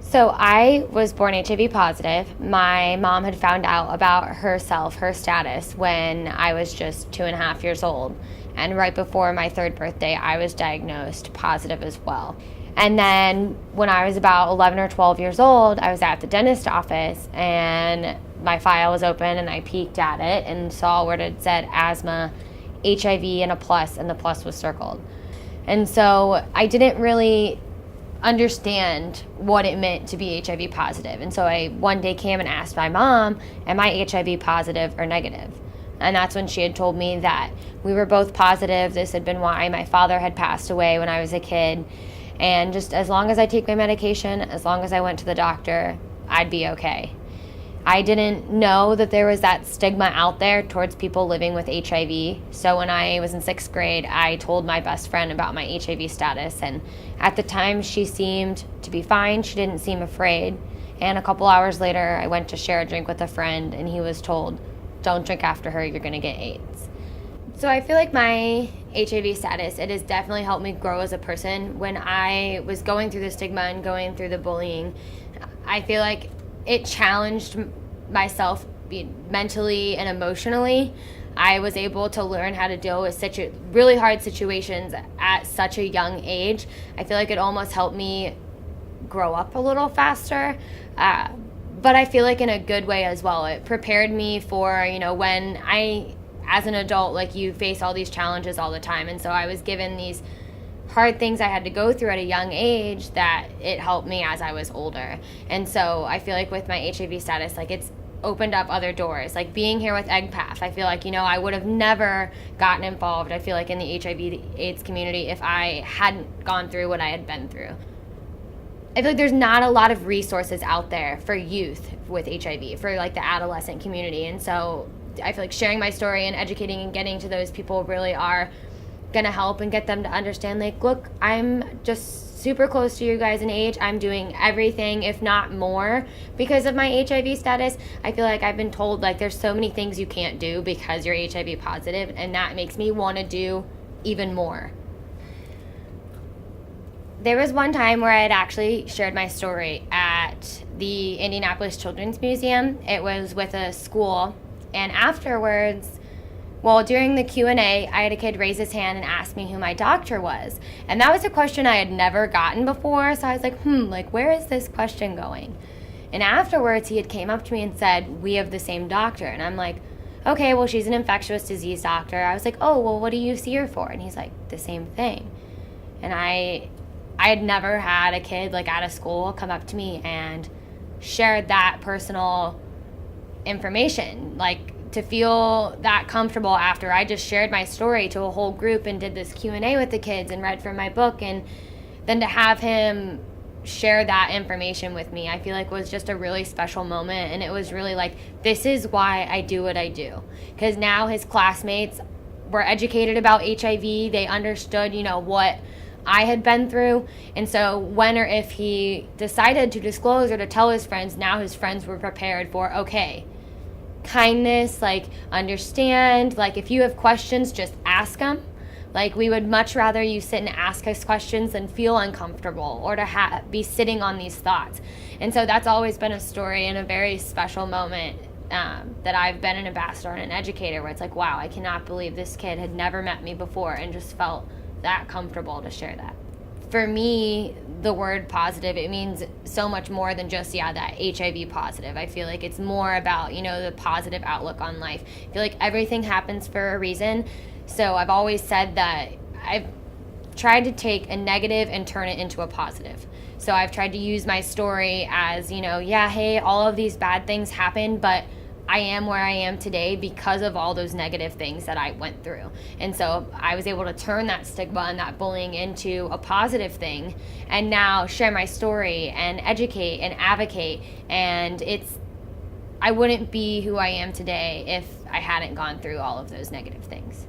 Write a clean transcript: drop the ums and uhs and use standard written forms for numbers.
So I was born HIV positive. My mom had found out about herself, her status, when I was just 2.5 years old. And right before my 3rd birthday, I was diagnosed positive as well. And then when I was about 11 or 12 years old, I was at the dentist office and my file was open and I peeked at it and saw where it said asthma, HIV, and a plus, and the plus was circled. And so I didn't really understand what it meant to be HIV positive. And so I one day came and asked my mom, am I HIV positive or negative? And that's when she had told me that we were both positive. This had been why my father had passed away when I was a kid. And just as long as I take my medication, as long as I went to the doctor, I'd be okay. I didn't know that there was that stigma out there towards people living with HIV. So when I was in 6th grade, I told my best friend about my HIV status. And at the time, she seemed to be fine. She didn't seem afraid. And a couple hours later, I went to share a drink with a friend, and he was told, don't drink after her, you're going to get AIDS. So I feel like my HIV status, it has definitely helped me grow as a person. When I was going through the stigma and going through the bullying, I feel like it challenged myself mentally and emotionally. I was able to learn how to deal with really hard situations at such a young age. I feel like it almost helped me grow up a little faster, but I feel like in a good way as well. It prepared me for, when as an adult, like, you face all these challenges all the time. And so I was given these hard things I had to go through at a young age that it helped me as I was older. And so I feel like with my HIV status, like, it's opened up other doors. Like being here with EGPAF, I feel like, I would have never gotten involved, I feel like, in the HIV/AIDS community if I hadn't gone through what I had been through. I feel like there's not a lot of resources out there for youth with HIV, for like the adolescent community. And so I feel like sharing my story and educating and getting to those people really are going to help and get them to understand, like, look, I'm just super close to you guys in age. I'm doing everything, if not more, because of my HIV status. I feel like I've been told, like, there's so many things you can't do because you're HIV positive, and that makes me want to do even more. There was one time where I had actually shared my story at the Indianapolis Children's Museum. It was with a school, and afterwards, during the Q&A, I had a kid raise his hand and ask me who my doctor was. And that was a question I had never gotten before, so I was like, where is this question going? And afterwards, he had came up to me and said, we have the same doctor. And I'm like, okay, well, she's an infectious disease doctor. I was like, oh, well, what do you see her for? And he's like, the same thing. And I had never had a kid, like, at a school come up to me and share that personal information, like, to feel that comfortable after I just shared my story to a whole group and did this Q&A with the kids and read from my book, and then to have him share that information with me, I feel like was just a really special moment. And it was really like, this is why I do what I do, because now his classmates were educated about HIV. They understood, what I had been through. And so when or if he decided to disclose or to tell his friends, now his friends were prepared for, okay, kindness, like, understand, like, if you have questions, just ask them. Like, we would much rather you sit and ask us questions than feel uncomfortable or to be sitting on these thoughts. And so that's always been a story and a very special moment that I've been an ambassador and an educator, where it's like, wow, I cannot believe this kid had never met me before and just felt that comfortable to share that. For me, the word positive, it means so much more than just, that HIV positive. I feel like it's more about, the positive outlook on life. I feel like everything happens for a reason. So I've always said that I've tried to take a negative and turn it into a positive. So I've tried to use my story as, hey, all of these bad things happen, but I am where I am today because of all those negative things that I went through. And so I was able to turn that stigma and that bullying into a positive thing, and now share my story and educate and advocate. And I wouldn't be who I am today if I hadn't gone through all of those negative things.